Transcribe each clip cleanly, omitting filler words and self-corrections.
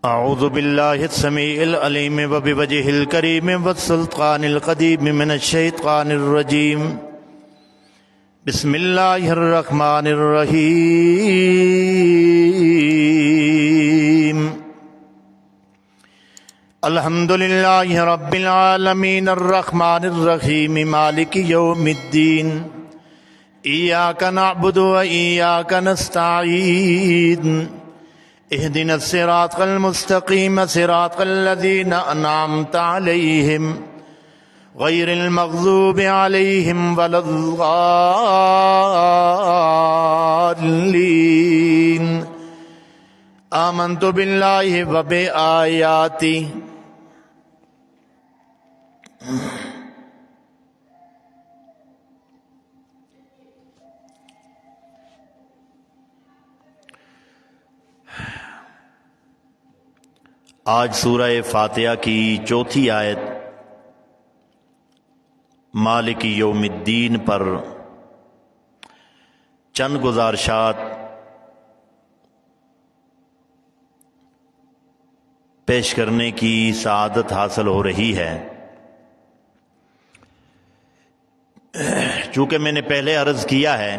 اعوذ باللہ السمیع العلیم وبوجہہ الکریم والسلطان القدیم من الشیطان الرجیم بسم اللہ الرحمن الرحیم الحمد للہ رب العالمین الرحمن الرحیم مالک یوم الدین ایاک نعبد و ایاک نستعین اهدنا الصراط المستقيم صراط الذين أنعمت عليهم غير المغضوب عليهم ولا الضالين آمنت بالله وبآياته آج سورہ فاتحہ کی چوتھی آیت مالک یوم الدین پر چند گزارشات پیش کرنے کی سعادت حاصل ہو رہی ہے۔ چونکہ میں نے پہلے عرض کیا ہے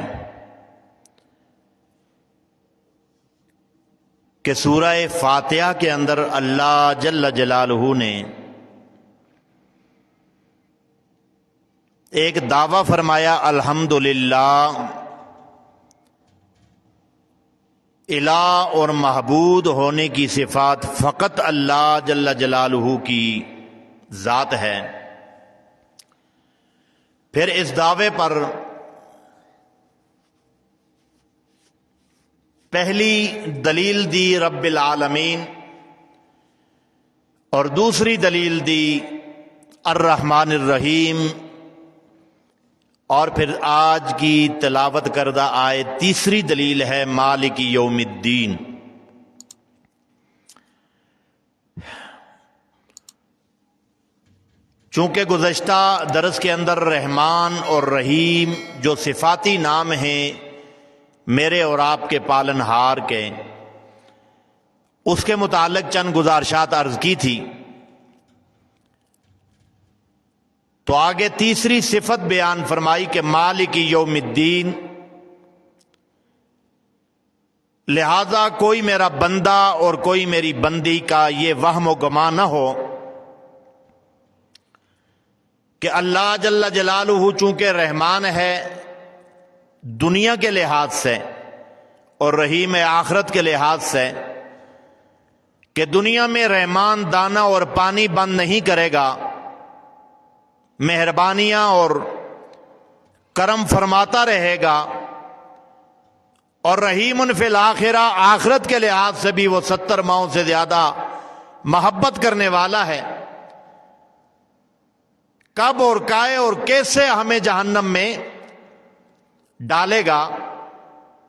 کہ سورہ فاتحہ کے اندر اللہ جل جلالہ نے ایک دعویٰ فرمایا، الحمدللہ، الہ اور معبود ہونے کی صفات فقط اللہ جل جلالہ کی ذات ہے۔ پھر اس دعوے پر پہلی دلیل دی رب العالمین اور دوسری دلیل دی الرحمن الرحیم، اور پھر آج کی تلاوت کردہ آیت تیسری دلیل ہے مالک یوم الدین۔ چونکہ گزشتہ درس کے اندر رحمان اور رحیم جو صفاتی نام ہیں میرے اور آپ کے پالنہار کے، اس کے متعلق چند گزارشات عرض کی تھی، تو آگے تیسری صفت بیان فرمائی کہ مالک یوم الدین، لہذا کوئی میرا بندہ اور کوئی میری بندی کا یہ وہم و گمان نہ ہو کہ اللہ جل جلالہ چونکہ رحمان ہے دنیا کے لحاظ سے اور رحیم آخرت کے لحاظ سے، کہ دنیا میں رحمان دانہ اور پانی بند نہیں کرے گا، مہربانیاں اور کرم فرماتا رہے گا، اور رحیم فی الآخرہ، آخرت کے لحاظ سے بھی وہ 70 ماؤں سے زیادہ محبت کرنے والا ہے۔ کب اور کائے اور کیسے ہمیں جہنم میں ڈالے گا،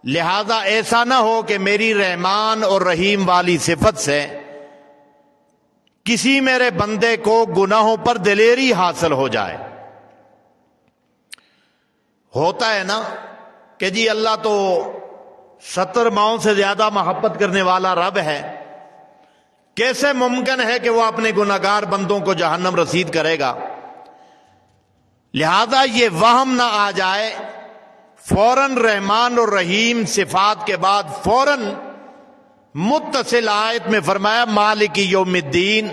لہذا ایسا نہ ہو کہ میری رحمان اور رحیم والی صفت سے کسی میرے بندے کو گناہوں پر دلیری حاصل ہو جائے۔ ہوتا ہے نا کہ جی اللہ تو 70 ماؤں سے زیادہ محبت کرنے والا رب ہے، کیسے ممکن ہے کہ وہ اپنے گناہگار بندوں کو جہنم رسید کرے گا؟ لہذا یہ وہم نہ آ جائے، فوراً رحمان اور رحیم صفات کے بعد فوراً متصل آیت میں فرمایا مالک یوم الدین۔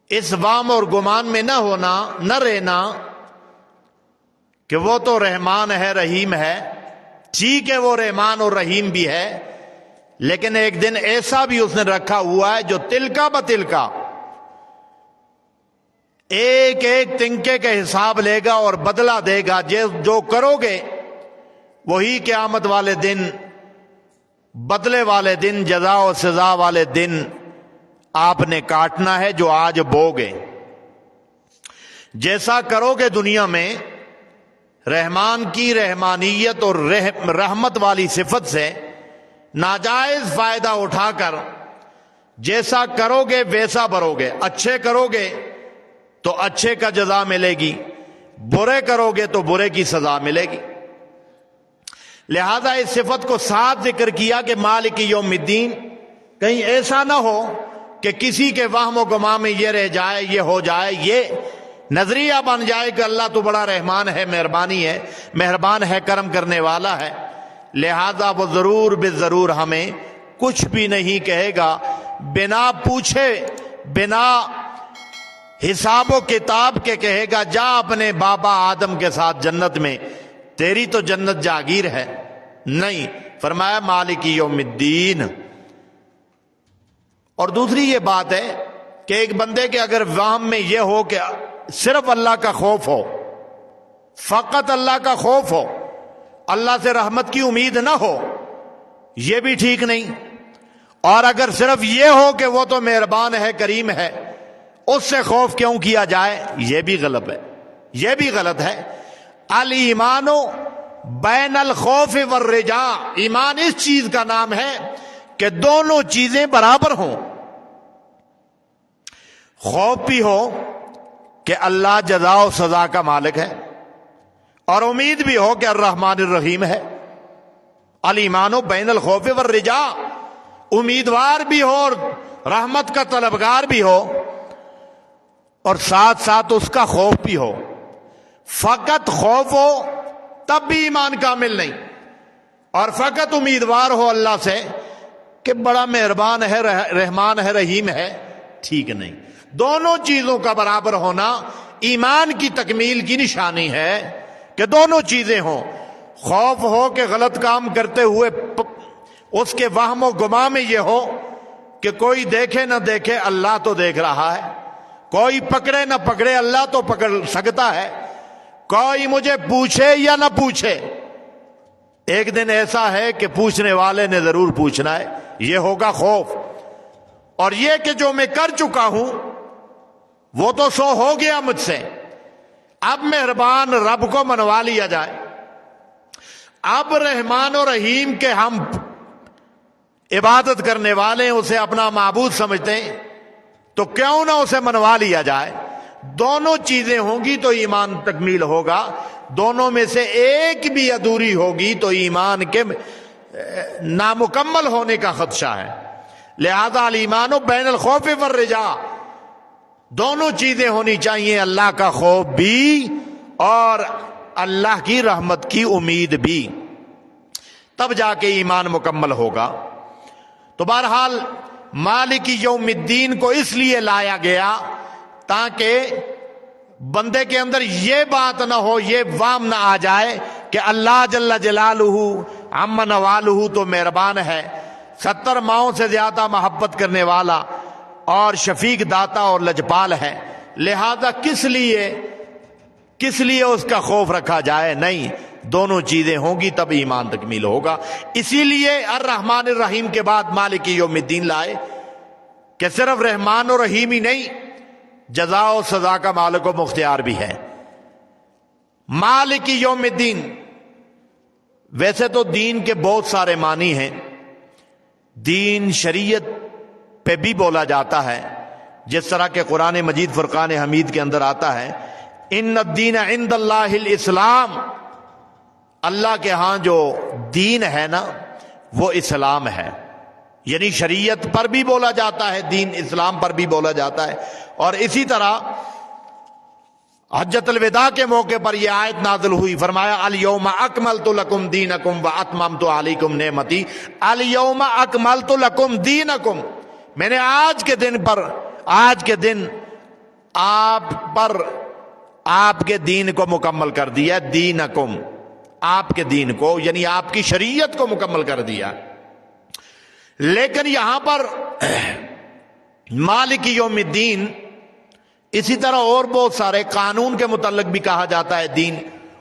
اس وہم اور گمان میں نہ ہونا، نہ رہنا کہ وہ تو رحمان ہے رحیم ہے، ٹھیک ہے وہ رحمان اور رحیم بھی ہے، لیکن ایک دن ایسا بھی اس نے رکھا ہوا ہے جو تلکا بتلکا ایک ایک تنکے کا حساب لے گا اور بدلہ دے گا۔ جو کرو گے وہی قیامت والے دن، بدلے والے دن، جزا و سزا والے دن آپ نے کاٹنا ہے جو آج بوگے۔ جیسا کرو گے دنیا میں رحمان کی رحمانیت اور رحمت والی صفت سے ناجائز فائدہ اٹھا کر جیسا کرو گے ویسا بھرو گے۔ اچھے کرو گے تو اچھے کا جزا ملے گی، برے کرو گے تو برے کی سزا ملے گی۔ لہذا اس صفت کو ساتھ ذکر کیا کہ مالک یوم الدین، کہیں ایسا نہ ہو کہ کسی کے وہم و گماں میں یہ رہ جائے، یہ ہو جائے، یہ نظریہ بن جائے کہ اللہ تو بڑا رحمان ہے، مہربان ہے، کرم کرنے والا ہے، لہذا وہ ضرور بالضرور ہمیں کچھ بھی نہیں کہے گا، بنا پوچھے، بنا حساب و کتاب کے کہے گا جا اپنے بابا آدم کے ساتھ جنت میں، تیری تو جنت جاگیر ہے۔ نہیں، فرمایا مالک یوم الدین۔ اور دوسری یہ بات ہے کہ ایک بندے کے اگر وہم میں یہ ہو کہ صرف اللہ کا خوف ہو، فقط اللہ کا خوف ہو، اللہ سے رحمت کی امید نہ ہو، یہ بھی ٹھیک نہیں۔ اور اگر صرف یہ ہو کہ وہ تو مہربان ہے، کریم ہے، اس سے خوف کیوں کیا جائے، یہ بھی غلط ہے، یہ بھی غلط ہے۔ الایمان بین الخوف والرجاء، ایمان اس چیز کا نام ہے کہ دونوں چیزیں برابر ہوں، خوف بھی ہو کہ اللہ جزا و سزا کا مالک ہے، اور امید بھی ہو کہ الرحمن الرحیم ہے۔ الایمان بین الخوف والرجاء، امیدوار بھی ہو اور رحمت کا طلبگار بھی ہو، اور ساتھ ساتھ اس کا خوف بھی ہو۔ فقط خوف ہو تب بھی ایمان کامل نہیں، اور فقط امیدوار ہو اللہ سے کہ بڑا مہربان ہے، رحمان ہے، رحیم ہے، ٹھیک نہیں۔ دونوں چیزوں کا برابر ہونا ایمان کی تکمیل کی نشانی ہے کہ دونوں چیزیں ہوں۔ خوف ہو کہ غلط کام کرتے ہوئے اس کے وہم و گماں میں یہ ہو کہ کوئی دیکھے نہ دیکھے اللہ تو دیکھ رہا ہے، کوئی پکڑے نہ پکڑے اللہ تو پکڑ سکتا ہے، کوئی مجھے پوچھے یا نہ پوچھے، ایک دن ایسا ہے کہ پوچھنے والے نے ضرور پوچھنا ہے، یہ ہوگا خوف۔ اور یہ کہ جو میں کر چکا ہوں وہ تو سو ہو گیا مجھ سے، اب مہربان رب کو منوا لیا جائے، اب رحمان و رحیم کے ہم عبادت کرنے والے ہیں، اسے اپنا معبود سمجھتے ہیں، تو کیوں نہ اسے منوا لیا جائے۔ دونوں چیزیں ہوں گی تو ایمان تکمیل ہوگا، دونوں میں سے ایک بھی ادھوری ہوگی تو ایمان کے نامکمل ہونے کا خدشہ ہے۔ لہذا الایمان بین الخوف والرجاء، دونوں چیزیں ہونی چاہیے، اللہ کا خوف بھی اور اللہ کی رحمت کی امید بھی، تب جا کے ایمان مکمل ہوگا۔ تو بہرحال مالک یوم الدین کو اس لیے لایا گیا تاکہ بندے کے اندر یہ بات نہ ہو، یہ وام نہ آ جائے کہ اللہ جل جلالہ عم نوالہ تو مہربان ہے، 70 ماؤں سے زیادہ محبت کرنے والا اور شفیق داتا اور لجپال ہے، لہذا کس لیے اس کا خوف رکھا جائے۔ نہیں، دونوں چیزیں ہوں گی تب ایمان تکمیل ہوگا۔ اسی لیے الرحمن الرحیم کے بعد مالک یوم الدین لائے کہ صرف رحمان و رحیم ہی نہیں، جزا و سزا کا مالک و مختار بھی ہے۔ مالک یوم الدین، ویسے تو دین کے بہت سارے معنی ہیں، دین شریعت پہ بھی بولا جاتا ہے، جس طرح کہ قرآن مجید فرقان حمید کے اندر آتا ہے ان الدین عند اللہ الاسلام، اللہ کے ہاں جو دین ہے نا وہ اسلام ہے، یعنی شریعت پر بھی بولا جاتا ہے، دین اسلام پر بھی بولا جاتا ہے۔ اور اسی طرح حجۃ الوداع کے موقع پر یہ آیت نازل ہوئی، فرمایا الیوم اکملت لکم دینکم واتممت علیکم نعمتی، الیوم اکملت لکم دینکم، میں نے آج کے دن آپ پر آپ کے دین کو مکمل کر دیا، دینکم، آپ کے دین کو یعنی آپ کی شریعت کو مکمل کر دیا۔ لیکن یہاں پر مالک یوم الدین، اسی طرح اور بہت سارے قانون کے متعلق بھی کہا جاتا ہے دین،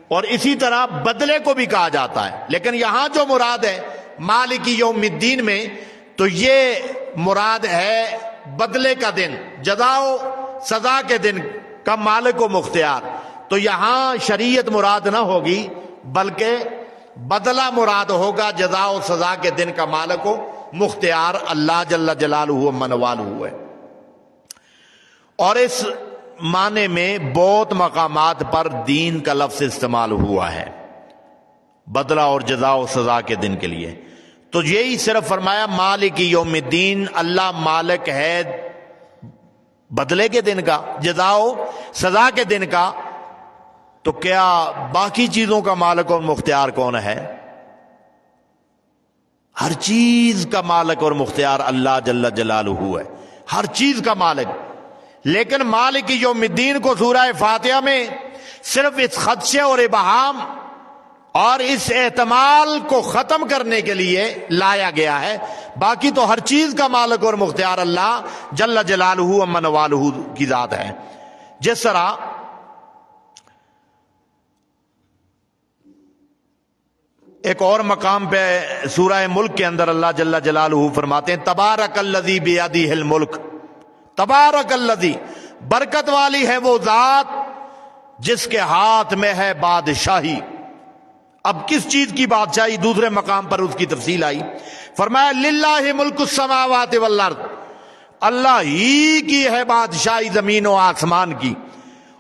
اور اسی طرح بدلے کو بھی کہا جاتا ہے، لیکن یہاں جو مراد ہے مالک یوم الدین میں تو یہ مراد ہے بدلے کا دن، جزا و سزا کے دن کا مالک و مختار۔ تو یہاں شریعت مراد نہ ہوگی بلکہ بدلہ مراد ہوگا، جزا و سزا کے دن کا مالک و مختار اللہ جل جلالہ منوال ہوئے۔ اور اس معنی میں بہت مقامات پر دین کا لفظ استعمال ہوا ہے بدلہ اور جزا و سزا کے دن کے لیے۔ تو یہی صرف فرمایا مالک یوم الدین، اللہ مالک ہے بدلے کے دن کا، جزا و سزا کے دن کا، تو کیا باقی چیزوں کا مالک اور مختار کون ہے؟ ہر چیز کا مالک اور مختار اللہ جل جلالہ ہے، ہر چیز کا مالک۔ لیکن مالک یوم الدین کو سورہ فاتحہ میں صرف اس خدشے اور ابہام اور اس احتمال کو ختم کرنے کے لیے لایا گیا ہے، باقی تو ہر چیز کا مالک اور مختار اللہ جل جلالہ امن والہ کی ذات ہے۔ جس طرح ایک اور مقام پہ سورہ ملک کے اندر اللہ جل جلالہ فرماتے ہیں تبارک الذی بیدہ الملک، تبارک الذی، برکت والی ہے وہ ذات جس کے ہاتھ میں ہے بادشاہی۔ اب کس چیز کی بادشاہی؟ دوسرے مقام پر اس کی تفصیل آئی، فرمایا للہ ملک السماوات والارض، اللہ ہی کی ہے بادشاہی زمین و آسمان کی۔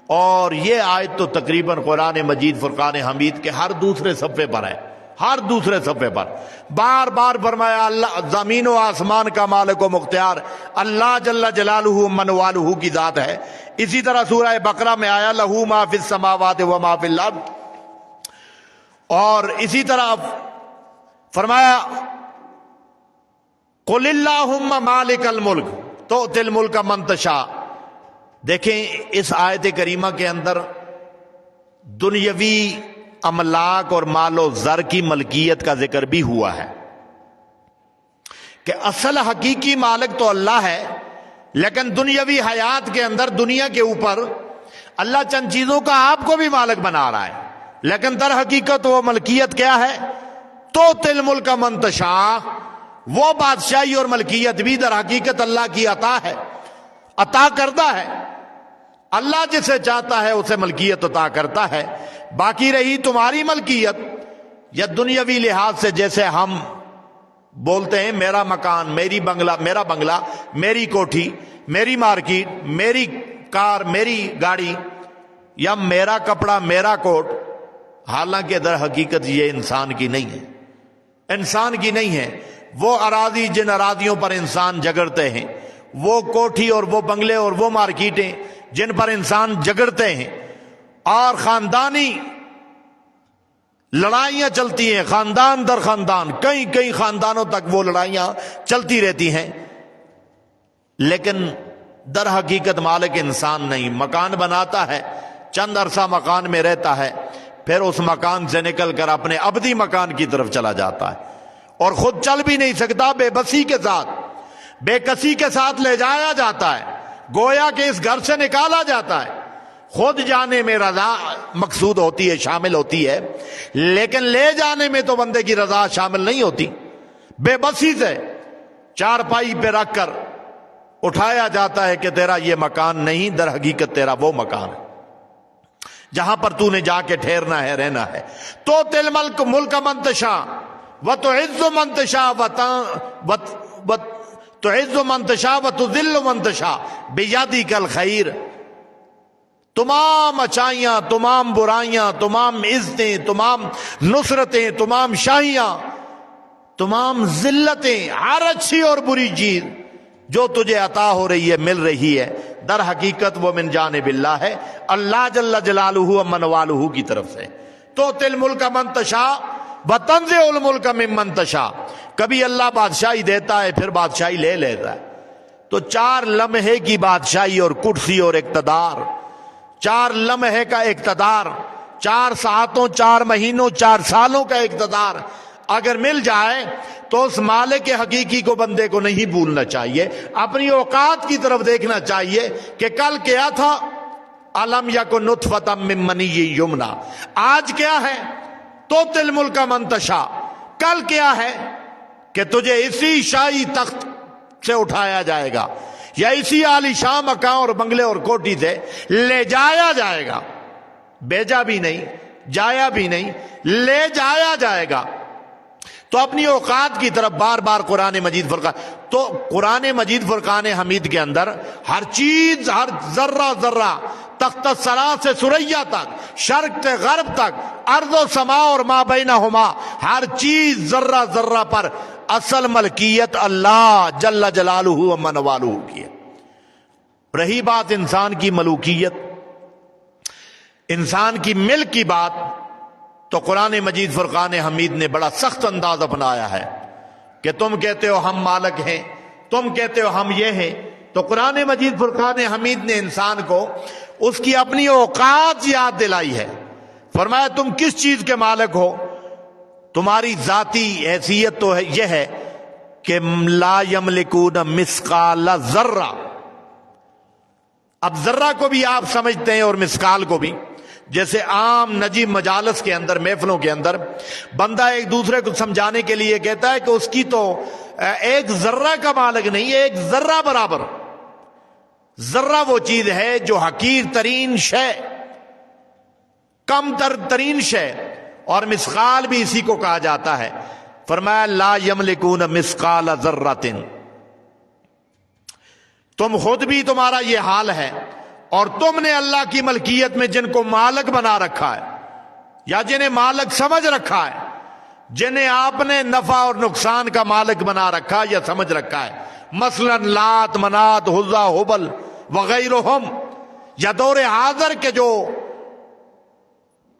اور یہ آیت تو تقریباً قرآن مجید فرقان حمید کے ہر دوسرے صفحے پر ہے، ہر دوسرے صفحے پر بار بار فرمایا اللہ زمین و آسمان کا مالک و مختار اللہ جل جلالہ من والہ کی ذات ہے۔ اسی طرح سورہ بقرہ میں آیا لہو ما فی السماوات و ما فی الارض، اور اسی طرح فرمایا قل اللہم مالک الملک تؤتی الملک من تشاء۔ دیکھیں اس آیت کریمہ کے اندر دنیاوی املاک اور مال و زر کی ملکیت کا ذکر بھی ہوا ہے کہ اصل حقیقی مالک تو اللہ ہے، لیکن دنیاوی حیات کے اندر دنیا کے اوپر اللہ چند چیزوں کا آپ کو بھی مالک بنا رہا ہے، لیکن در حقیقت وہ ملکیت کیا ہے؟ تو تل ملک من تشاء، وہ بادشاہی اور ملکیت بھی در حقیقت اللہ کی عطا ہے، عطا کردہ ہے۔ اللہ جسے چاہتا ہے اسے ملکیت عطا کرتا ہے۔ باقی رہی تمہاری ملکیت یا دنیاوی لحاظ سے، جیسے ہم بولتے ہیں میرا مکان، میری بنگلہ، میرا بنگلہ، میری کوٹھی، میری مارکیٹ، میری کار، میری گاڑی، یا میرا کپڑا، میرا کوٹ، حالانکہ در حقیقت یہ انسان کی نہیں ہے، انسان کی نہیں ہے۔ وہ اراضی جن اراضیوں پر انسان جگڑتے ہیں، وہ کوٹھی اور وہ بنگلے اور وہ مارکیٹیں جن پر انسان جگڑتے ہیں، اور خاندانی لڑائیاں چلتی ہیں، خاندان در خاندان، کئی خاندانوں تک وہ لڑائیاں چلتی رہتی ہیں، لیکن در حقیقت مالک انسان نہیں۔ مکان بناتا ہے، چند عرصہ مکان میں رہتا ہے، پھر اس مکان سے نکل کر اپنے ابدی مکان کی طرف چلا جاتا ہے، اور خود چل بھی نہیں سکتا، بے بسی کے ساتھ، بے کسی کے ساتھ لے جایا جاتا ہے، گویا کہ اس گھر سے نکالا جاتا ہے۔ خود جانے میں رضا مقصود ہوتی ہے، شامل ہوتی ہے، لیکن لے جانے میں تو بندے کی رضا شامل نہیں ہوتی۔ بے بسی سے چارپائی پہ رکھ کر اٹھایا جاتا ہے کہ تیرا یہ مکان نہیں، در حقیقت تیرا وہ مکان ہے جہاں پر تو نے جا کے ٹھہرنا ہے، رہنا ہے۔ تو تل ملک ملک من تشاء وتعز من تشاء تعز من تشاء وتذل من تشاء بیدک الخیر۔ تمام اچائیاں، تمام برائیاں، تمام عزتیں، تمام نصرتیں، تمام شاہیاں، تمام ذلتیں، ہر اچھی اور بری چیز جو تجھے عطا ہو رہی ہے، مل رہی ہے، در حقیقت وہ من جانب اللہ ہے، اللہ جل جلالہ من والہ کی طرف سے۔ تو تل ملک من تشاء وتنزع الملک ممن تشاء، کبھی اللہ بادشاہی دیتا ہے پھر بادشاہی لے لیتا ہے۔ تو 4 لمحے کی بادشاہی اور کرسی اور اقتدار، 4 لمحے کا اقتدار، 4 ساعتوں، 4 مہینوں، 4 سالوں کا اقتدار اگر مل جائے تو اس مالک حقیقی کو بندے کو نہیں بھولنا چاہیے، اپنی اوقات کی طرف دیکھنا چاہیے کہ کل کیا تھا، الم یکن نطفۃ من منی یمنی، آج کیا ہے، تو تل ملک من تشاء، کل کیا ہے کہ تجھے اسی شاہی تخت سے اٹھایا جائے گا، یا اسی عالی شان مکان اور بنگلے اور کوٹھی سے لے جایا جائے گا، بھیجا بھی نہیں، جایا بھی نہیں، لے جایا جائے گا۔ تو اپنی اوقات کی طرف بار بار قرآن مجید فرقان، تو قرآن مجید فرقان حمید کے اندر ہر چیز، ہر ذرہ ذرہ تخت الثری سے ثریا تک، شرق سے غرب تک، ارض و سما اور ما بینہما، ہر چیز ذرہ ذرہ پر اصل ملکیت اللہ جل جلالہ و من والہ کی ہے۔ رہی بات انسان کی ملوکیت، انسان کی ملک کی بات، تو قرآن مجید فرقان حمید نے بڑا سخت انداز اپنایا ہے کہ تم کہتے ہو ہم مالک ہیں، تم کہتے ہو ہم یہ ہیں۔ تو قرآن مجید فرقان حمید نے انسان کو اس کی اپنی اوقات یاد دلائی ہے۔ فرمایا تم کس چیز کے مالک ہو؟ تمہاری ذاتی حیثیت تو یہ ہے کہ لا یملکون مثقال ذرہ۔ اب ذرہ کو بھی آپ سمجھتے ہیں اور مثقال کو بھی، جیسے عام نجی مجالس کے اندر، محفلوں کے اندر بندہ ایک دوسرے کو سمجھانے کے لیے کہتا ہے کہ اس کی تو ایک ذرہ کا مالک نہیں، ایک ذرہ برابر۔ ذرہ وہ چیز ہے جو حقیر ترین شے، کم ترین شے، اور مثقال بھی اسی کو کہا جاتا ہے۔ فرمایا لا یملکون مثقال ذرۃ، تم خود بھی تمہارا یہ حال ہے، اور تم نے اللہ کی ملکیت میں جن کو مالک بنا رکھا ہے یا جنہیں مالک سمجھ رکھا ہے، جنہیں آپ نے نفع اور نقصان کا مالک بنا رکھا یا سمجھ رکھا ہے، مثلا لات، منات، عزا، ہبل وغیرہم، یا دور حاضر کے جو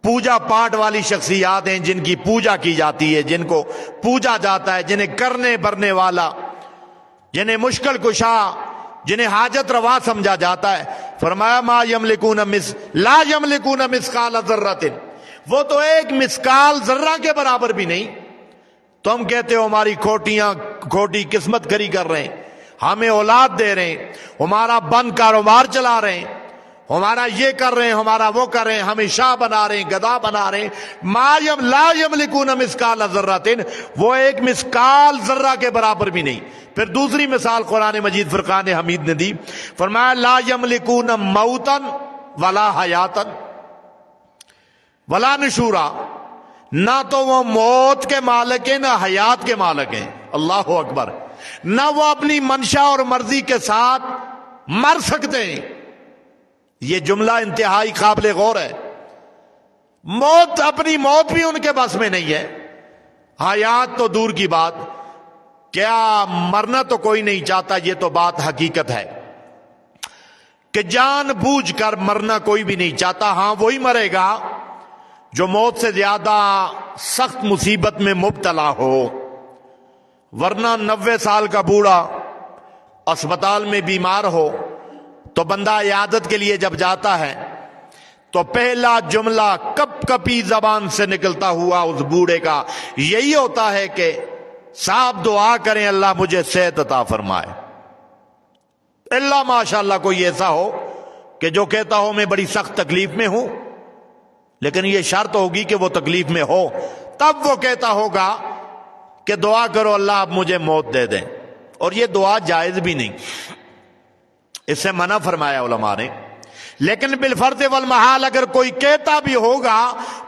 پوجا پاٹ والی شخصیات ہیں، جن کی پوجا کی جاتی ہے، جن کو پوجا جاتا ہے، جنہیں کرنے برنے والا، جنہیں مشکل کشا، جنہیں حاجت روا سمجھا جاتا ہے۔ فرمایا ما یملکون لا یملکون مثقال ذرۃ، وہ تو ایک مثقال ذرہ کے برابر بھی نہیں۔ تم کہتے ہو ہماری کھوٹی قسمت کری کر رہے ہیں، ہمیں اولاد دے رہے ہیں، ہمارا بند کاروبار چلا رہے ہیں، ہمارا یہ کر رہے ہیں، ہمارا وہ کر رہے ہیں، ہمیں شاہ بنا رہے ہیں، گدا بنا رہے ہیں۔ لا یملکون مثقال ذرۃ، وہ ایک مثقال ذرہ کے برابر بھی نہیں۔ پھر دوسری مثال قرآن مجید فرقان حمید نے دی، فرمایا لا یملکون موتا ولا حیاتا ولا نشورا، نہ تو وہ موت کے مالک ہیں، نہ حیات کے مالک ہیں۔ اللہ اکبر۔ نہ وہ اپنی منشا اور مرضی کے ساتھ مر سکتے ہیں۔ یہ جملہ انتہائی قابل غور ہے۔ موت، اپنی موت بھی ان کے بس میں نہیں ہے، حیات تو دور کی بات، کیا مرنا تو کوئی نہیں چاہتا، یہ تو بات حقیقت ہے کہ جان بوجھ کر مرنا کوئی بھی نہیں چاہتا۔ ہاں وہی مرے گا جو موت سے زیادہ سخت مصیبت میں مبتلا ہو، ورنہ 90 سال کا بوڑھا اسپتال میں بیمار ہو تو بندہ عیادت کے لیے جب جاتا ہے تو پہلا جملہ کپ کپی زبان سے نکلتا ہوا اس بوڑھے کا یہی ہوتا ہے کہ صاحب دعا کریں اللہ مجھے صحت عطا فرمائے۔ اللہ ماشاءاللہ کوئی ایسا ہو کہ جو کہتا ہو میں بڑی سخت تکلیف میں ہوں، لیکن یہ شرط ہوگی کہ وہ تکلیف میں ہو، تب وہ کہتا ہوگا کہ دعا کرو اللہ اب مجھے موت دے دیں، اور یہ دعا جائز بھی نہیں، اس سے منع فرمایا علماء نے۔ لیکن بالفرض والمحال اگر کوئی کہتا بھی ہوگا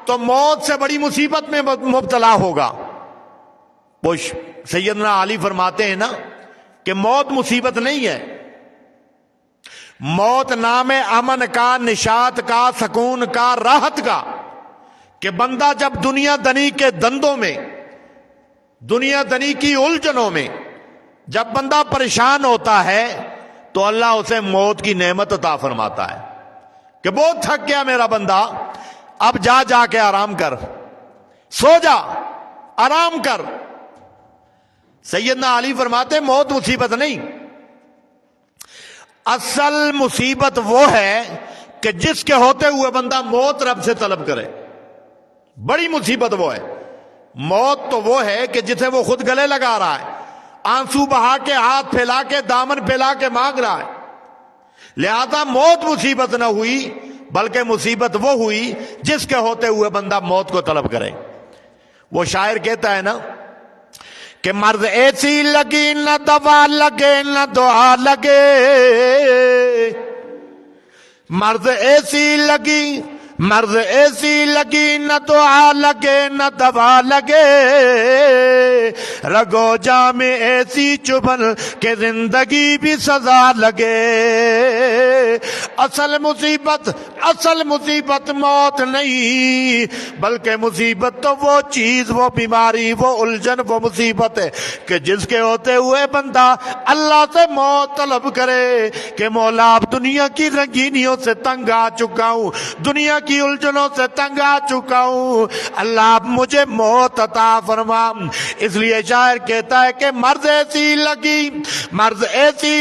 تو موت سے بڑی مصیبت میں مبتلا ہوگا۔ وہ سیدنا علی فرماتے ہیں نا کہ موت مصیبت نہیں ہے، موت نام امن کا، نشاط کا، سکون کا، راحت کا، کہ بندہ جب دنیا دنی کے دندوں میں، دنیا دنی کی الجھنوں میں جب بندہ پریشان ہوتا ہے تو اللہ اسے موت کی نعمت عطا فرماتا ہے کہ بہت تھک گیا میرا بندہ، اب جا جا کے آرام کر، سو جا، آرام کر۔ سیدنا علی فرماتے موت مصیبت نہیں، اصل مصیبت وہ ہے کہ جس کے ہوتے ہوئے بندہ موت رب سے طلب کرے، بڑی مصیبت وہ ہے۔ موت تو وہ ہے کہ جسے وہ خود گلے لگا رہا ہے، آنسو بہا کے، ہاتھ پھیلا کے، دامن پھیلا کے مانگ رہا ہے۔ لہذا موت مصیبت نہ ہوئی، بلکہ مصیبت وہ ہوئی جس کے ہوتے ہوئے بندہ موت کو طلب کرے۔ وہ شاعر کہتا ہے نا کہ مرض ایسی لگی نہ دوا لگے نہ دعا لگے، مرض ایسی لگی، مرض ایسی لگی نہ دعا لگے نہ دوا لگے، رگو جام ایسی چبھن کہ زندگی بھی سزا لگے، اصل مصیبت موت نہیں، بلکہ مصیبت تو وہ چیز، وہ بیماری، وہ الجھن، وہ مصیبت ہے کہ جس کے ہوتے ہوئے بندہ اللہ سے موت طلب کرے کہ مولا اب دنیا کی رنگینیوں سے تنگ آ چکا ہوں، دنیا کی الجھنوں سے تنگ آ چکا ہوں، اللہ اب مجھے موت عطا فرما۔ اس لیے شاعر کہتا ہے کہ مرض ایسی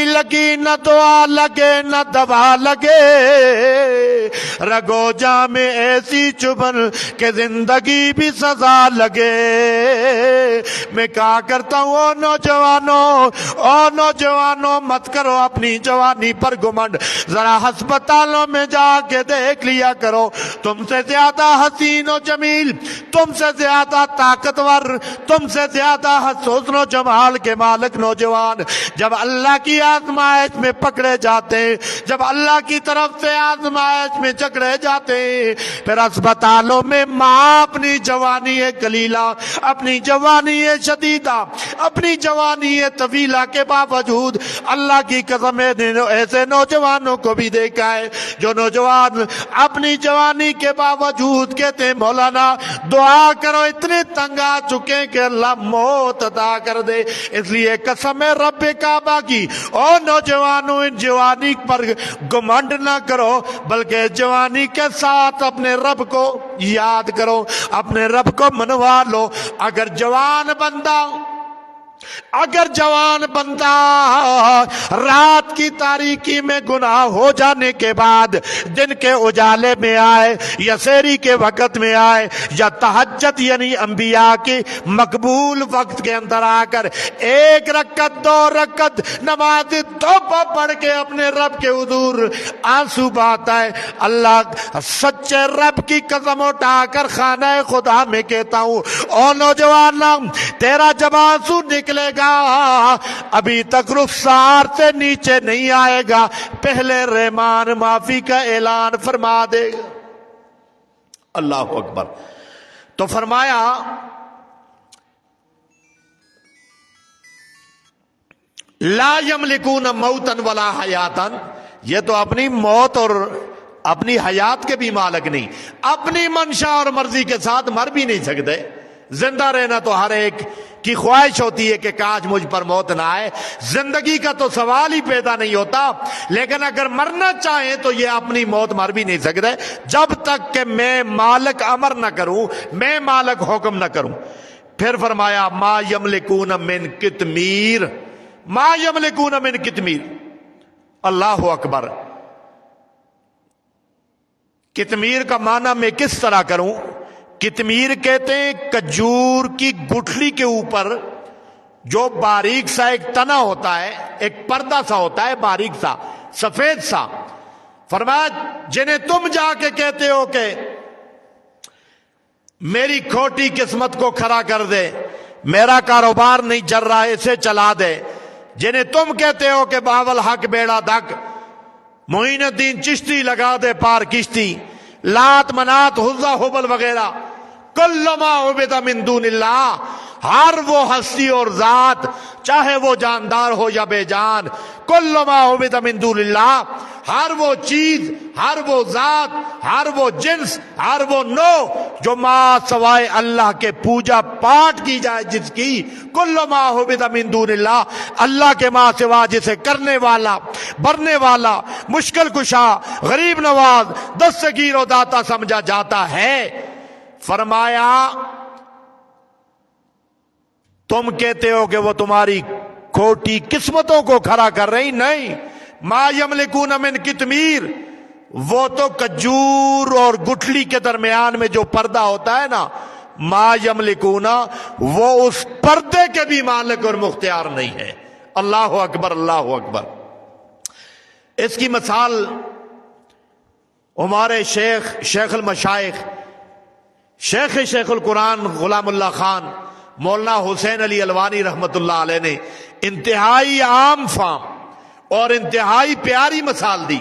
لگی نہ دعا لگے نہ دوا لگے، رگو جام ایسی چبھن کہ زندگی بھی سزا لگے۔ میں کہا کرتا ہوں او نوجوانوں مت کرو اپنی جوانی پر گھمنڈ، ذرا ہسپتالوں میں جا کے دیکھ لیا کرو، تم سے زیادہ حسین و جمیل، تم سے زیادہ طاقتور، تم سے زیادہ حسن و جمال کے مالک نوجوان جب اللہ کی آزمائش میں پکڑے جاتے ہیں، جب اللہ کی طرف سے آزمائش میں جکڑے جاتے ہیں، پھر اسپتالوں میں ماں اپنی جوانی کلیلہ، اپنی جوانی شدیدہ، اپنی جوانی طویلہ کے باوجود اللہ کی قسم ایسے نوجوانوں کو بھی دیکھا ہے جو نوجوان اپنی جوانی کے باوجود کہتے ہیں مولانا دعا کرو، اتنے تنگ آ چکے کہ اللہ موت عطا کر دے۔ اس لیے قسم رب کعبہ کی، اور نوجوانوں ان جوانی پر گھمنڈ نہ کرو، بلکہ جوانی کے ساتھ اپنے رب کو یاد کرو، اپنے رب کو منوا لو۔ اگر جوان بندہ رات کی تاریکی میں گناہ ہو جانے کے بعد دن کے اجالے میں آئے یا سحری کے وقت میں آئے یا تہجد یعنی انبیاء کی مقبول وقت کے اندر آ کر 1 رکعت 2 رکعت نماز توبہ پڑھ کے اپنے رب کے حضور آنسو بہاتا ہے، اللہ سچے رب کی قسم اٹھا کر خانہ خدا میں کہتا ہوں او نوجوان تیرا جب آنسو نکلے گا ابھی تک رخسار سے نیچے نہیں آئے گا، پہلے رحمان معافی کا اعلان فرما دے گا۔ اللہ اکبر۔ تو فرمایا لا یملکون موتا ولا حیاتا، یہ تو اپنی موت اور اپنی حیات کے بھی مالک نہیں، اپنی منشا اور مرضی کے ساتھ مر بھی نہیں سکتے۔ زندہ رہنا تو ہر ایک کی خواہش ہوتی ہے کہ کاش مجھ پر موت نہ آئے، زندگی کا تو سوال ہی پیدا نہیں ہوتا، لیکن اگر مرنا چاہیں تو یہ اپنی موت مر بھی نہیں سکتے جب تک کہ میں مالک امر نہ کروں، میں مالک حکم نہ کروں۔ پھر فرمایا ما یملکون من قطمیر، ما یملکون من قطمیر۔ اللہ اکبر۔ قطمیر کا معنی میں کس طرح کروں؟ قطمیر کہتے ہیں کھجور کی گٹھلی کے اوپر جو باریک سا ایک تنا ہوتا ہے، ایک پردہ سا ہوتا ہے باریک سا سفید سا، فرمایا جنہیں تم جا کے کہتے ہو کہ میری کھوٹی قسمت کو کھڑا کر دے، میرا کاروبار نہیں چل رہا اسے چلا دے، جنہیں تم کہتے ہو کہ باول حق بیڑا دک، معین الدین چشتی لگا دے پار کشتی، لات منات حزہ حبل وغیرہ، کل ما عبد من دون اللہ، ہر وہ ہستی اور ذات چاہے وہ جاندار ہو یا بے جان، کل ما عبد من دون اللہ، ہر وہ چیز، ہر وہ ذات، ہر وہ جنس، ہر وہ نو جو ماں سوائے اللہ کے پوجا پاٹ کی جائے جس کی، کل ما عبد من دون اللہ، اللہ کے ماں سوا جسے کرنے والا، بھرنے والا، مشکل کشا، غریب نواز، دستگیر و داتا سمجھا جاتا ہے۔ فرمایا تم کہتے ہو کہ وہ تمہاری کھوٹی قسمتوں کو کھڑا کر رہی، نہیں، ما یملکون من قطمیر، وہ تو کھجور اور گٹھلی کے درمیان میں جو پردہ ہوتا ہے نا، ما یملکون، وہ اس پردے کے بھی مالک اور مختار نہیں ہے۔ اللہ اکبر، اللہ اکبر۔ اس کی مثال ہمارے شیخ المشائخ، شیخ القرآن غلام اللہ خان مولانا حسین علی الوانی رحمت اللہ علیہ نے انتہائی عام فام اور انتہائی پیاری مثال دی۔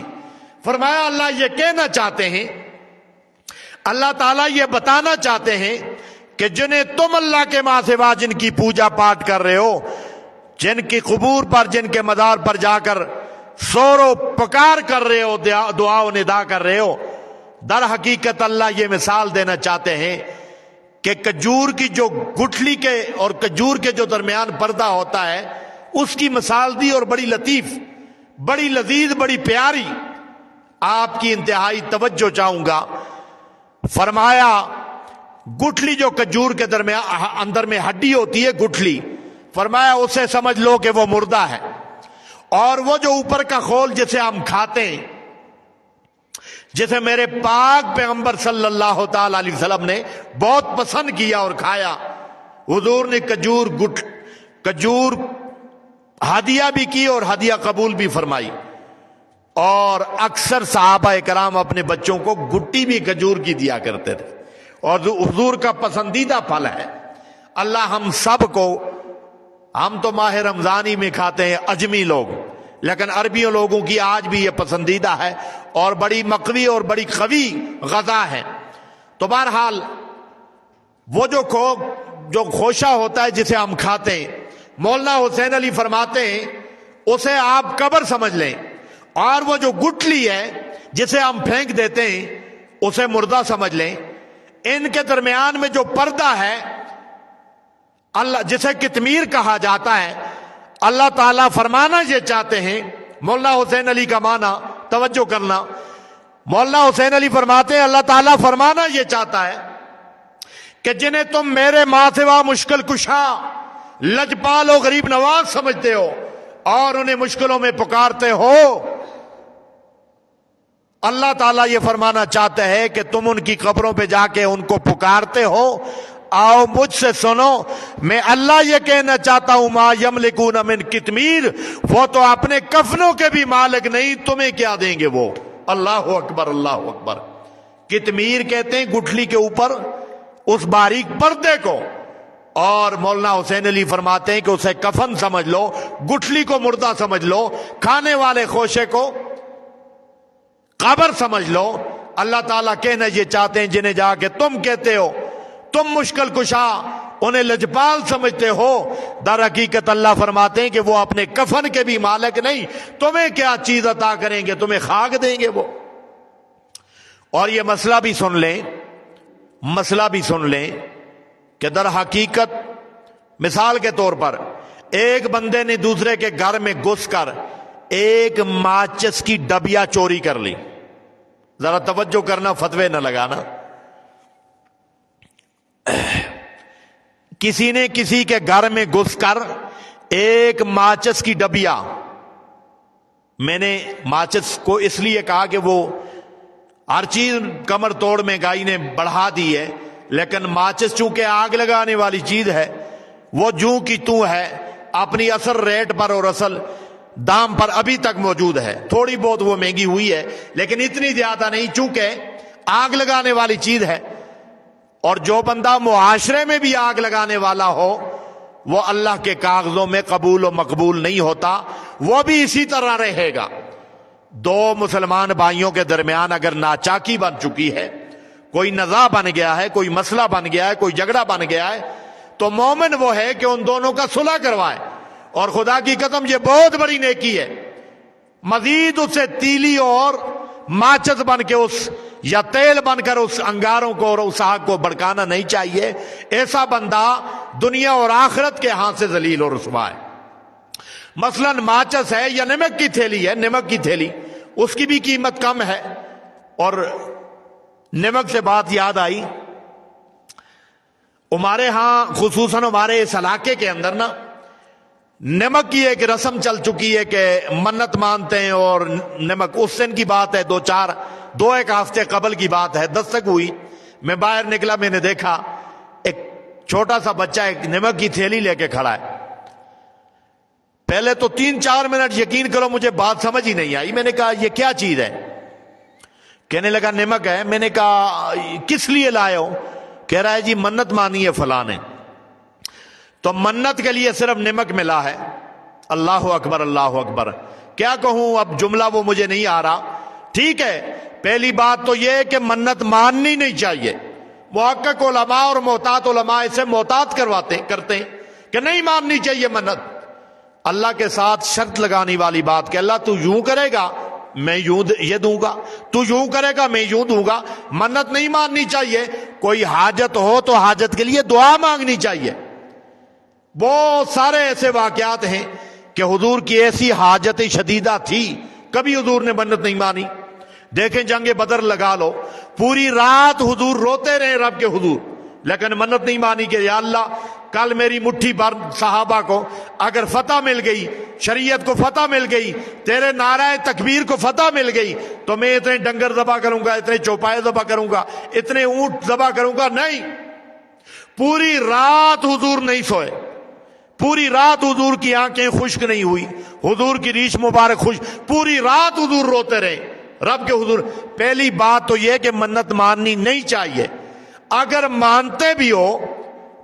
فرمایا اللہ یہ کہنا چاہتے ہیں، اللہ تعالیٰ یہ بتانا چاہتے ہیں کہ جنہیں تم اللہ کے ماں سوا جن کی پوجا پاٹ کر رہے ہو، جن کی قبور پر، جن کے مزار پر جا کر سورو پکار کر رہے ہو، دعا و ندا کر رہے ہو، در حقیقت اللہ یہ مثال دینا چاہتے ہیں کہ کھجور کی جو گٹھلی کے اور کھجور کے جو درمیان پردہ ہوتا ہے اس کی مثال دی، اور بڑی لطیف، بڑی لذیذ، بڑی پیاری۔ آپ کی انتہائی توجہ چاہوں گا۔ فرمایا گٹھلی جو کھجور کے درمیان اندر میں ہڈی ہوتی ہے گٹھلی، فرمایا اسے سمجھ لو کہ وہ مردہ ہے، اور وہ جو اوپر کا خول جسے ہم کھاتے ہیں، جسے میرے پاک پیغمبر صلی اللہ تعالی علیہ وسلم نے بہت پسند کیا اور کھایا، حضور نے کھجور ہدیہ بھی کی اور ہدیہ قبول بھی فرمائی، اور اکثر صحابہ کرام اپنے بچوں کو گٹی بھی کھجور کی دیا کرتے تھے، اور حضور کا پسندیدہ پھل ہے۔ اللہ ہم سب کو، ہم تو ماہ رمضانی میں کھاتے ہیں اجمی لوگ، لیکن عربیوں لوگوں کی آج بھی یہ پسندیدہ ہے اور بڑی مقوی اور بڑی قوی غذا ہے۔ تو بہرحال وہ جو خوشہ ہوتا ہے جسے ہم کھاتے ہیں، مولانا حسین علی فرماتے ہیں اسے آپ قبر سمجھ لیں، اور وہ جو گٹھلی ہے جسے ہم پھینک دیتے ہیں اسے مردہ سمجھ لیں۔ ان کے درمیان میں جو پردہ ہے اللہ، جسے کتمیر کہا جاتا ہے، اللہ تعالیٰ فرمانا یہ چاہتے ہیں، مولانا حسین علی کا معنی توجہ کرنا، مولانا حسین علی فرماتے ہیں اللہ تعالیٰ فرمانا یہ چاہتا ہے کہ جنہیں تم میرے ماں سوا مشکل کشا، لجپال و غریب نواز سمجھتے ہو اور انہیں مشکلوں میں پکارتے ہو، اللہ تعالیٰ یہ فرمانا چاہتا ہے کہ تم ان کی قبروں پہ جا کے ان کو پکارتے ہو، آؤ مجھ سے سنو، میں اللہ یہ کہنا چاہتا ہوں ما یملکون من کتمیر، وہ تو اپنے کفنوں کے بھی مالک نہیں، تمہیں کیا دیں گے وہ۔ اللہ اکبر، اللہ اکبر۔ کتمیر کہتے ہیں گٹھلی کے اوپر اس باریک پردے کو، اور مولانا حسین علی فرماتے ہیں کہ اسے کفن سمجھ لو، گٹھلی کو مردہ سمجھ لو، کھانے والے خوشے کو قبر سمجھ لو۔ اللہ تعالیٰ کہنا یہ چاہتے ہیں جنہیں جا کے تم کہتے ہو تم مشکل کشا، انہیں لجپال سمجھتے ہو، در حقیقت اللہ فرماتے ہیں کہ وہ اپنے کفن کے بھی مالک نہیں، تمہیں کیا چیز عطا کریں گے، تمہیں خاک دیں گے وہ۔ اور یہ مسئلہ بھی سن لیں کہ در حقیقت مثال کے طور پر ایک بندے نے دوسرے کے گھر میں گھس کر ایک ماچس کی ڈبیا چوری کر لی، ذرا توجہ کرنا، فتوے نہ لگانا۔ کسی نے کسی کے گھر میں گھس کر ایک ماچس کی ڈبیا، میں نے ماچس کو اس لیے کہا کہ وہ ہر چیز کمر توڑ میں گائی نے بڑھا دی ہے، لیکن ماچس چونکہ آگ لگانے والی چیز ہے، وہ جوں کی توں ہے، اپنی اصل ریٹ پر اور اصل دام پر ابھی تک موجود ہے، تھوڑی بہت وہ مہنگی ہوئی ہے لیکن اتنی زیادہ نہیں، چونکہ آگ لگانے والی چیز ہے۔ اور جو بندہ معاشرے میں بھی آگ لگانے والا ہو وہ اللہ کے کاغذوں میں قبول و مقبول نہیں ہوتا، وہ بھی اسی طرح رہے گا۔ دو مسلمان بھائیوں کے درمیان اگر ناچاکی بن چکی ہے، کوئی نزاع بن گیا ہے، کوئی مسئلہ بن گیا ہے، کوئی جھگڑا بن گیا ہے، تو مومن وہ ہے کہ ان دونوں کا صلح کروائے، اور خدا کی قسم یہ بہت بڑی نیکی ہے۔ مزید اسے تیلی اور ماچس بن کے یا تیل بن کر اس انگاروں کو اور اس آگ کو بھڑکانا نہیں چاہیے۔ ایسا بندہ دنیا اور آخرت کے ہاتھ سے ذلیل اور رسوا ہے۔ مثلا ماچس ہے یا نمک کی تھیلی ہے، نمک کی تھیلی اس کی بھی قیمت کم ہے۔ اور نمک سے بات یاد آئی، ہمارے ہاں خصوصاً ہمارے اس علاقے کے اندر نا نمک کی ایک رسم چل چکی ہے کہ منت مانتے ہیں، اور نمک اس دن کی بات ہے، دو ایک ہفتے قبل کی بات ہے، دستک ہوئی، میں باہر نکلا، میں نے دیکھا ایک چھوٹا سا بچہ ایک نمک کی تھیلی لے کے کھڑا ہے۔ پہلے تو 3-4 منٹ یقین کرو مجھے بات سمجھ ہی نہیں آئی، میں نے کہا یہ کیا چیز ہے؟ کہنے لگا نمک ہے۔ میں نے کہا کس لیے لائے ہو؟ کہہ رہا ہے جی منت مانی ہے فلاں نے، تو منت کے لیے صرف نمک ملا ہے۔ اللہ اکبر، اللہ اکبر۔ کیا کہوں اب، جملہ وہ مجھے نہیں آ رہا۔ ٹھیک ہے، پہلی بات تو یہ ہے کہ منت ماننی نہیں چاہیے۔ محقق علماء اور محتاط علماء اسے محتاط کرتے ہیں کہ نہیں ماننی چاہیے منت۔ اللہ کے ساتھ شرط لگانے والی بات کہ اللہ تو یوں کرے گا میں یوں یہ دوں گا، تو یوں کرے گا میں یوں دوں گا. منت نہیں ماننی چاہیے. کوئی حاجت ہو تو حاجت کے لیے دعا مانگنی چاہیے. بہت سارے ایسے واقعات ہیں کہ حضور کی ایسی حاجت شدیدہ تھی کبھی حضور نے منت نہیں مانی. دیکھیں جنگ بدر لگا لو، پوری رات حضور روتے رہے رب کے حضور، لیکن منت نہیں مانی کہ یا اللہ کل میری مٹھی بھر صحابہ کو اگر فتح مل گئی، شریعت کو فتح مل گئی، تیرے نعرہ تکبیر کو فتح مل گئی تو میں اتنے ڈنگر ذبح کروں گا، اتنے چوپائے ذبح کروں گا، اتنے اونٹ ذبح کروں گا. نہیں، پوری رات حضور نہیں سوئے، پوری رات حضور کی آنکھیں خشک نہیں ہوئی، حضور کی ریش مبارک خشک، پوری رات حضور روتے رہے رب کے حضور. پہلی بات تو یہ کہ منت ماننی نہیں چاہیے. اگر مانتے بھی ہو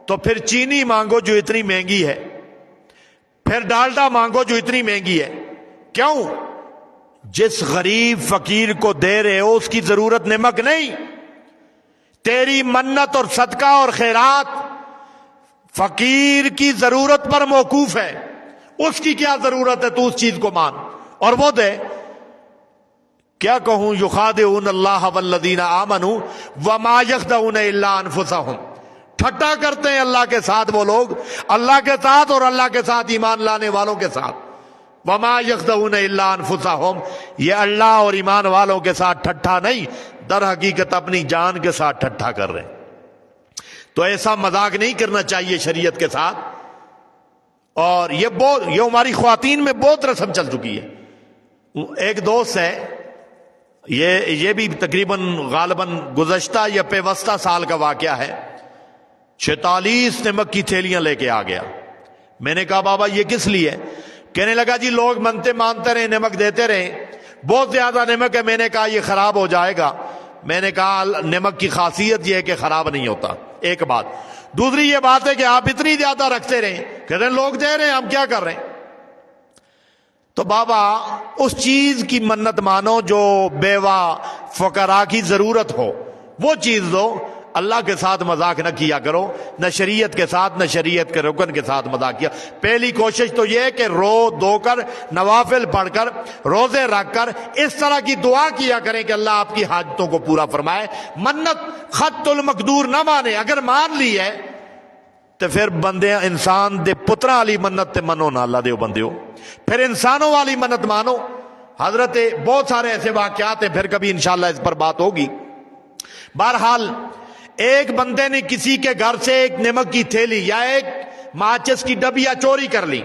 تو پھر چینی مانگو جو اتنی مہنگی ہے، پھر ڈالڈا مانگو جو اتنی مہنگی ہے. کیوں؟ جس غریب فقیر کو دے رہے ہو اس کی ضرورت نمک نہیں. تیری منت اور صدقہ اور خیرات فقیر کی ضرورت پر موقوف ہے. اس کی کیا ضرورت ہے، تو اس چیز کو مان اور وہ دے. کیا کہوں، یخادعون اللہ والذین آمنوا وما یخدعون الا انفسهم. ٹھٹا کرتے ہیں اللہ کے ساتھ وہ لوگ، اللہ کے ساتھ اور اللہ کے ساتھ ایمان لانے والوں کے ساتھ. وما یخدعون الا انفسهم، یہ اللہ اور ایمان والوں کے ساتھ ٹھٹا نہیں، در حقیقت اپنی جان کے ساتھ ٹھٹا کر رہے ہیں. تو ایسا مذاق نہیں کرنا چاہیے شریعت کے ساتھ. اور یہ ہماری خواتین میں بہت رسم چل چکی ہے. ایک دوست ہے، یہ بھی تقریباً غالباً گزشتہ یا پیوستہ سال کا واقعہ ہے. 46 نمک کی تھیلیاں لے کے آ گیا. میں نے کہا بابا یہ کس لیے؟ کہنے لگا جی لوگ منتے مانتے رہے، نمک دیتے رہے، بہت زیادہ نمک ہے. میں نے کہا یہ خراب ہو جائے گا. میں نے کہا نمک کی خاصیت یہ ہے کہ خراب نہیں ہوتا، ایک بات. دوسری یہ بات ہے کہ آپ اتنی زیادہ رکھتے رہیں، کہتے ہیں لوگ دے رہے ہیں ہم کیا کر رہے ہیں. تو بابا اس چیز کی منت مانو جو بیوہ فقراء کی ضرورت ہو، وہ چیز دو. اللہ کے ساتھ مذاق نہ کیا کرو، نہ شریعت کے ساتھ، نہ شریعت کے رکن کے ساتھ مذاق کیا. پہلی کوشش تو یہ کہ رو دو کر، نوافل پڑھ کر، روزے رکھ کر اس طرح کی دعا کیا کریں کہ اللہ آپ کی حاجتوں کو پورا فرمائے. منت خط المقدور نہ مانے. اگر مان لی ہے تو پھر بندے انسان دے پترا والی منت تے منو نہ اللہ دے بندے ہو، پھر انسانوں والی منت مانو. حضرت بہت سارے ایسے واقعات ہیں، پھر کبھی انشاءاللہ اس پر بات ہوگی. بہرحال ایک بندے نے کسی کے گھر سے ایک نمک کی تھیلی یا ایک ماچس کی ڈبیا چوری کر لی.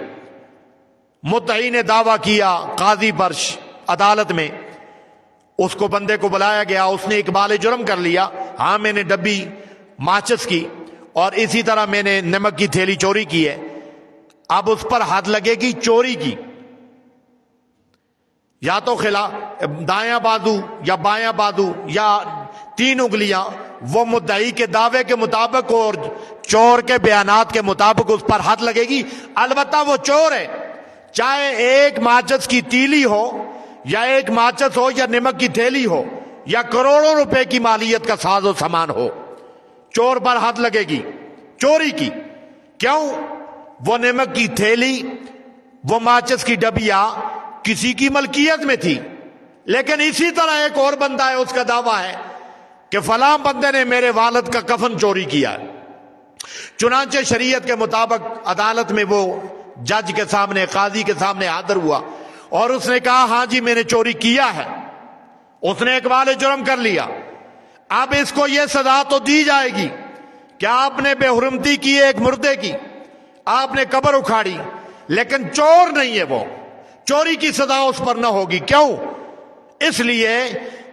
مدعی نے دعویٰ کیا قاضی پر عدالت میں، اس کو بندے کو بلایا گیا، اس نے اقبال جرم کر لیا، ہاں میں نے ڈبی ماچس کی اور اسی طرح میں نے نمک کی تھیلی چوری کی ہے. اب اس پر حد لگے گی چوری کی، یا تو دایاں بازو یا بایاں بازو یا 3 انگلیاں. وہ مدعی کے دعوے کے مطابق اور چور کے بیانات کے مطابق اس پر حد لگے گی. البتہ وہ چور ہے، چاہے ایک ماچس کی تیلی ہو یا ایک ماچس ہو یا نمک کی تھیلی ہو یا کروڑوں روپے کی مالیت کا ساز و سامان ہو، چور پر حد لگے گی چوری کی. کیوں؟ وہ نمک کی تھیلی، وہ ماچس کی ڈبیا کسی کی ملکیت میں تھی، لیکن اسی طرح ایک اور بندہ ہے، اس کا دعویٰ ہے کہ فلاں بندے نے میرے والد کا کفن چوری کیا ہے. چنانچہ شریعت کے مطابق عدالت میں وہ جج کے سامنے، قاضی کے سامنے حاضر ہوا اور اس نے کہا ہاں جی میں نے چوری کیا ہے. اس نے اقبال جرم کر لیا. اب اس کو یہ سزا تو دی جائے گی کہ آپ نے بے حرمتی کی ایک مردے کی، آپ نے قبر اکھاڑی، لیکن چور نہیں ہے، وہ چوری کی سزا اس پر نہ ہوگی. کیوں؟ اس لیے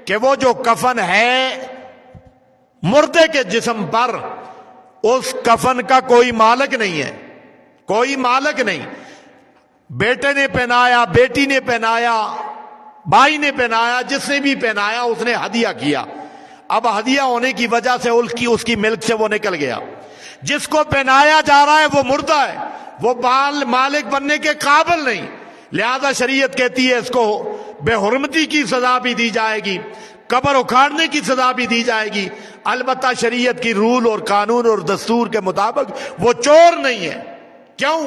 کہ وہ جو کفن ہے مردے کے جسم پر، اس کفن کا کوئی مالک نہیں ہے، کوئی مالک نہیں. بیٹے نے پہنایا، بیٹی نے پہنایا، بھائی نے پہنایا، جس نے بھی پہنایا اس نے ہدیہ کیا. اب ہدیہ ہونے کی وجہ سے اس کی ملک سے وہ نکل گیا. جس کو پہنایا جا رہا ہے وہ مردہ ہے، وہ مالک بننے کے قابل نہیں. لہذا شریعت کہتی ہے اس کو بے حرمتی کی سزا بھی دی جائے گی، قبر اکھاڑنے کی سزا بھی دی جائے گی. البتہ شریعت کی رول اور قانون اور دستور کے مطابق وہ چور نہیں ہے. کیوں؟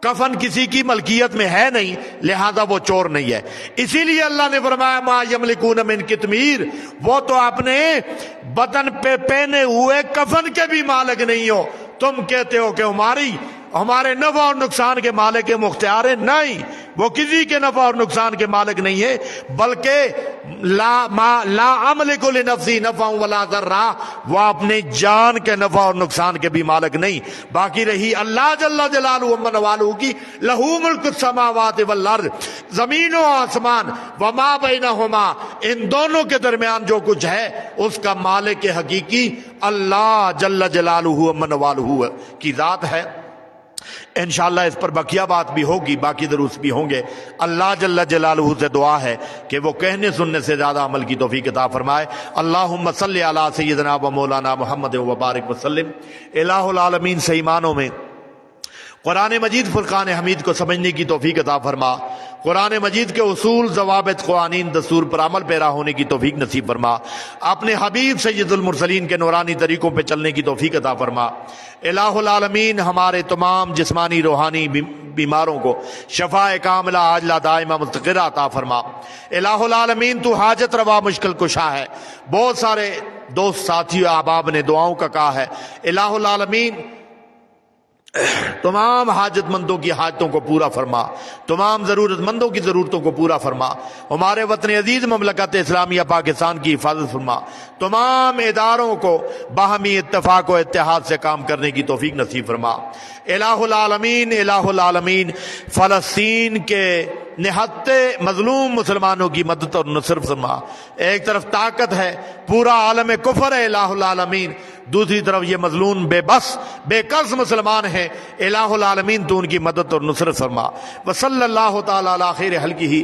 کفن کسی کی ملکیت میں ہے نہیں، لہذا وہ چور نہیں ہے۔ اسی لیے اللہ نے فرمایا ما یملکون من قطمیر، وہ تو اپنے بدن پہ پہنے ہوئے کفن کے بھی مالک نہیں ہو، تم کہتے ہو کہ ہمارے نفع اور نقصان کے مالک مختار ہے۔ نہیں، وہ کسی کے نفع اور نقصان کے مالک نہیں ہے، بلکہ لا املک لنفسی نفعا ولا ضرا، وہ اپنے جان کے نفع اور نقصان کے بھی مالک نہیں۔ باقی رہی اللہ جل جلالہ من والہ کی، لہو ملک السماوات والارض، زمین و آسمان، وما بینہما، ان دونوں کے درمیان جو کچھ ہے اس کا مالک حقیقی اللہ جل جلالہ من والہ کی ذات ہے۔ انشاءاللہ اس پر بقیہ بات بھی ہوگی، باقی دروس بھی ہوں گے۔ اللہ جل جلالہ سے دعا ہے کہ وہ کہنے سننے سے زیادہ عمل کی توفیق عطا فرمائے۔ اللہم صلی علی سیدنا و مولانا محمد و بارک وسلم۔ الہ العالمین سے ایمانوں میں قرآن مجید فرقان حمید کو سمجھنے کی توفیق عطا فرما، قرآن مجید کے اصول، ضوابط، قوانین، دستور پر عمل پیرا ہونے کی توفیق نصیب فرما، اپنے حبیب سید المرسلین کے نورانی طریقوں پہ چلنے کی توفیق عطا فرما۔ الہ العالمین ہمارے تمام جسمانی روحانی بیماروں کو شفاء کاملہ عاجلہ دائمہ مستقرہ عطا فرما۔ الہ العالمین تو حاجت روا مشکل کشا ہے، بہت سارے دوست ساتھی احباب نے دعاؤں کا کہا ہے۔ الہ العالمین تمام حاجت مندوں کی حاجتوں کو پورا فرما، تمام ضرورت مندوں کی ضرورتوں کو پورا فرما، ہمارے وطن عزیز مملکت اسلامیہ پاکستان کی حفاظت فرما، تمام اداروں کو باہمی اتفاق و اتحاد سے کام کرنے کی توفیق نصیب فرما۔ الہ العالمین فلسطین کے نہتے مظلوم مسلمانوں کی مدد اور نصرت فرما۔ ایک طرف طاقت ہے، پورا عالم کفر ہے الہ العالمین، دوسری طرف یہ مظلوم بے بس بے قرض مسلمان ہیں، الہ العالمین تو ان کی مدد اور نصرت فرما۔ وصلی اللہ تعالی علی خیر خلقہ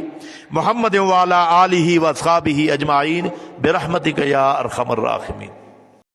محمد وعلی آلہ واصحابہ اجمعین برحمتک یا ارحم الراحمین۔